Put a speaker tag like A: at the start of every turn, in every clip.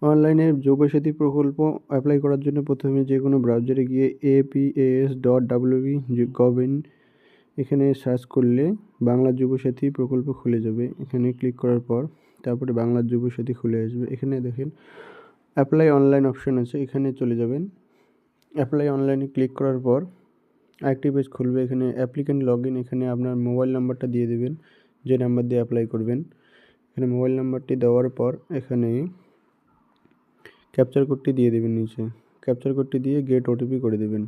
A: অনলাইনে যুবসাথী প্রকল্প অ্যাপ্লাই করার জন্য প্রথমে যে কোনো ব্রাউজারে গিয়ে apas.wb.gov.in এখানে সার্চ করলে বাংলা যুবসাথী প্রকল্প খুলে যাবে। এখানে ক্লিক করার পর তারপরে বাংলা যুবসাথী খুলে আসবে। এখানে দেখেন অ্যাপ্লাই অনলাইন অপশন আছে, এখানে চলে যাবেন। অ্যাপ্লাই অনলাইনে ক্লিক করার পর আরেকটি পেজ খুলবে। এখানে অ্যাপ্লিক্যান্ট লগ ইন, এখানে আপনার মোবাইল নাম্বারটা দিয়ে দেবেন, যে নাম্বার দিয়ে অ্যাপ্লাই করবেন। এখানে মোবাইল নাম্বারটি দেওয়ার পর এখানে ক্যাপচার কোডটি দিয়ে দেবেন নিচে। ক্যাপচার কোডটি দিয়ে গেট ওটিপি করে দেবেন।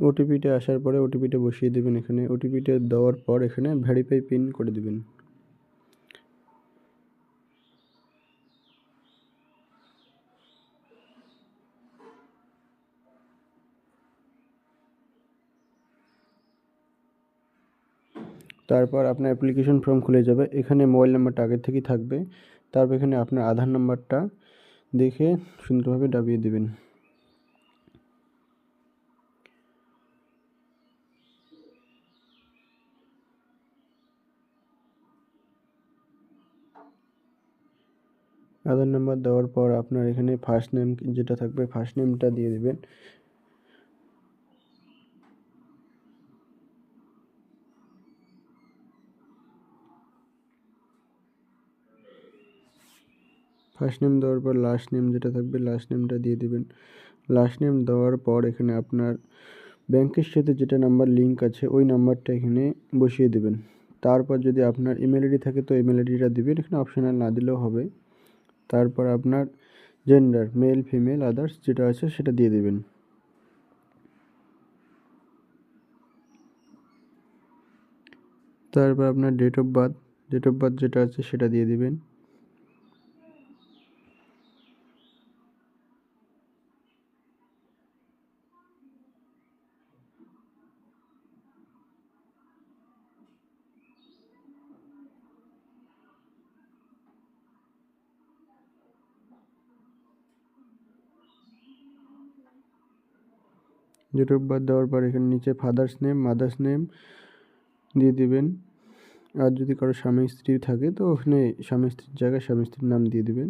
A: ওটিপিটা আসার পরে ওটিপিটা বসিয়ে দেবেন। এখানে ওটিপিটা দেওয়ার পর এখানে ভেরিফাই পিন করে দেবেন। তারপর আপনার অ্যাপ্লিকেশন ফর্ম খুলে যাবে। এখানে মোবাইল নাম্বারটা আগের থেকেই থাকবে। তারপর এখানে আপনার আধার নাম্বারটা দেখে সুন্দরভাবে দাবিয়ে দেবেন। আধার নাম্বার দেওয়ার পর আপনার এখানে ফার্স্ট নেম যেটা থাকবে ফার্স্ট নেমটা দিয়ে দেবেন। ফার্স্ট নেম দেওয়ার পর লাস্ট নেম যেটা থাকবে লাস্ট নেমটা দিয়ে দেবেন। লাস্ট নেম দেওয়ার পর এখানে আপনার ব্যাংকের সাথে যেটা নাম্বার লিঙ্ক আছে ওই নাম্বারটা এখানে বসিয়ে দেবেন। তারপর যদি আপনার ইমেল আইডি থাকে তো ইমেল আইডিটা দেবেন, এখানে অপশনাল না দিলেও হবে। তারপর আপনার জেন্ডার মেল ফিমেল আদার্স যেটা আছে সেটা দিয়ে দেবেন। তারপর আপনার ডেট অফ বার্থ যেটা আছে সেটা দিয়ে দেবেন। ডেট অফ বার্থ দেওয়ার পর এখানে নিচে ফাদার্স নেম মাদার্স নেম দিয়ে দেবেন। আর যদি কারো স্বামী স্ত্রী থাকে তো ওখানে স্বামী স্ত্রীর জায়গায় স্বামী স্ত্রীর নাম দিয়ে দেবেন।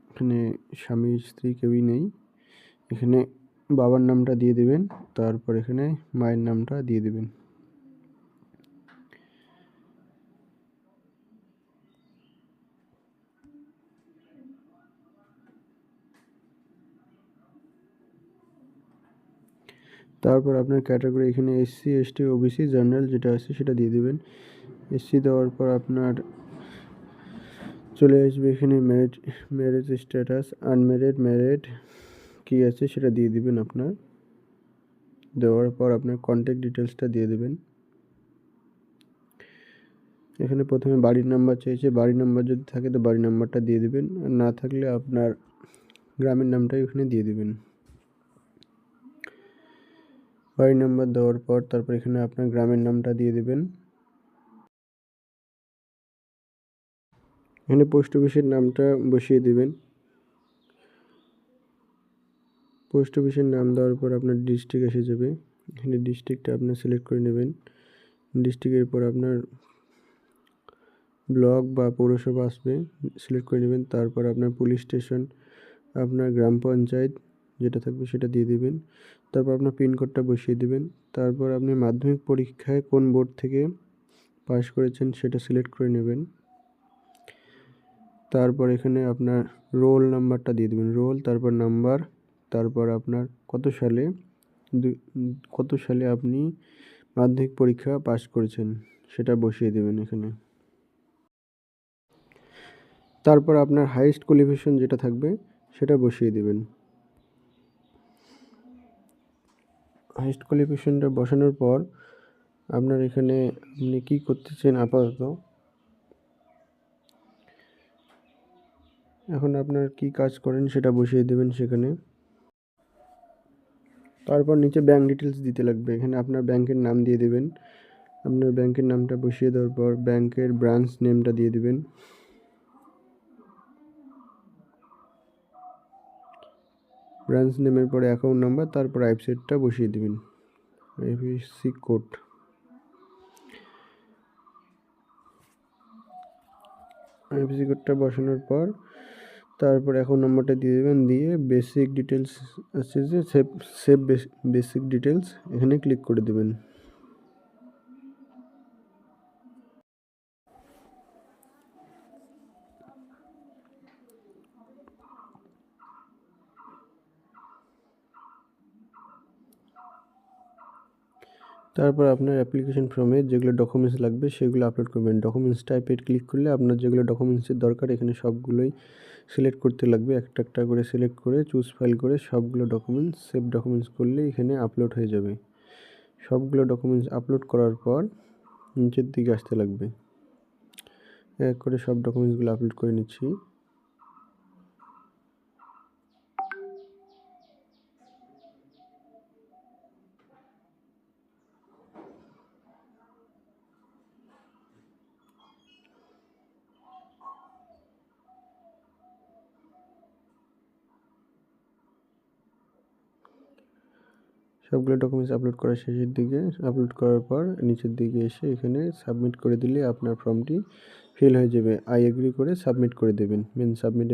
A: এখানে স্বামী স্ত্রী কেউই নেই। এখানে বাবার নামটা দিয়ে দেবেন। তারপর এখানে মায়ের নামটা দিয়ে দেবেন। তারপর আপনার ক্যাটাগরি এখানে এসসি এসটি ওবিসি জেনারেল যেটা আছে সেটা দিয়ে দেবেন। এসসি দেওয়ার পর আপনার চলে আসবে এখানে ম্যারেজ স্ট্যাটাস আনম্যারিড ম্যারিড কী আছে সেটা দিয়ে দিবেন। আপনার দেওয়ার পর আপনার কন্ট্যাক্ট ডিটেলসটা দিয়ে দেবেন। এখানে প্রথমে বাড়ির নাম্বার চাইছে, বাড়ির নাম্বার যদি থাকে তো বাড়ির নাম্বারটা দিয়ে দেবেন, আর না থাকলে আপনার গ্রামের নামটাই ওখানে দিয়ে দেবেন। বাড়ির নাম্বার দেওয়ার পর তারপর এখানে আপনার গ্রামের নামটা দিয়ে দেবেন। এখানে পোস্ট অফিসের নামটা বসিয়ে দেবেন। পোস্ট অফিসের নাম দেওয়ার পর আপনার ডিস্ট্রিক্ট এসে যাবে। এখানে ডিস্ট্রিক্টটা আপনার সিলেক্ট করে নেবেন। ডিস্ট্রিক্টের পর আপনার ব্লক বা পৌরসভা আসবে, সিলেক্ট করে নেবেন। তারপর আপনার পুলিশ স্টেশন, আপনার গ্রাম পঞ্চায়েত যেটা থাকবে সেটা দিয়ে দেবেন। তারপর আপনার পিনকোডটা বসিয়ে দেবেন। তারপর আপনি মাধ্যমিক পরীক্ষায় কোন বোর্ড থেকে পাস করেছেন সেটা সিলেক্ট করে নেবেন। তারপর এখানে আপনার রোল নাম্বারটা দিয়ে দেবেন, রোল তারপর নাম্বার, তারপর আপনার কত সালে আপনি মাধ্যমিক পরীক্ষা পাস করেছেন সেটা বসিয়ে দেবেন এখানে। তারপর আপনার হাইয়েস্ট কোয়ালিফিকেশন যেটা থাকবে সেটা বসিয়ে দেবেন। হাইয়েস্ট কোয়ালিফিকেশনটা বসানোর পর আপনার এখানে আপনি কী করতেছেন আপাতত, এখন আপনার কি কাজ করেন সেটা বসিয়ে দেবেন সেখানে। তারপর নিচে ব্যাঙ্ক ডিটেলস দিতে লাগবে, এখানে আপনার ব্যাংকের নাম দিয়ে দেবেন। আপনার ব্যাংকের নামটা বসিয়ে দেওয়ার পর ব্যাংকের ব্রাঞ্চ নেমটা দিয়ে দেবেন। ব্রাঞ্চ নেমের পরে অ্যাকাউন্ট নাম্বার, তারপর আইএফএসসিটা বসিয়ে দেবেন। IFSC code. আইএফএসসি কোডটা বসানোর পর তারপর অ্যাকাউন্ট নাম্বারটা দিয়ে দেবেন, দিয়ে বেসিক ডিটেলস আছে যে সেভ বেসিক ডিটেলস, এখানে ক্লিক করে দেবেন। তারপর আপনার অ্যাপ্লিকেশন ফর্মে যেগুলো ডকুমেন্টস লাগবে সেগুলো আপলোড করবেন। ডকুমেন্টস টাইপে ক্লিক করলে আপনার যেগুলো ডকুমেন্টসের দরকার এখানে সবগুলোই সিলেক্ট করতে লাগবে। একটা একটা করে সিলেক্ট করে চুজ ফাইল করে সবগুলো ডকুমেন্টস সেভ ডকুমেন্টস করলে এখানে আপলোড হয়ে যাবে। সবগুলো ডকুমেন্টস আপলোড করার পর নিচের দিকে আসতে লাগবে। এক করে সব ডকুমেন্টসগুলো আপলোড করে নিচ্ছি। সবগুলো ডকুমেন্টস আপলোড করা শেষের দিকে, আপলোড করার পর নিচের দিকে এসে এখানে সাবমিট করে দিলে আপনার ফর্মটি ফিল হয়ে যাবে। আই এগ্রি করে সাবমিট করে দেবেন। সাবমিট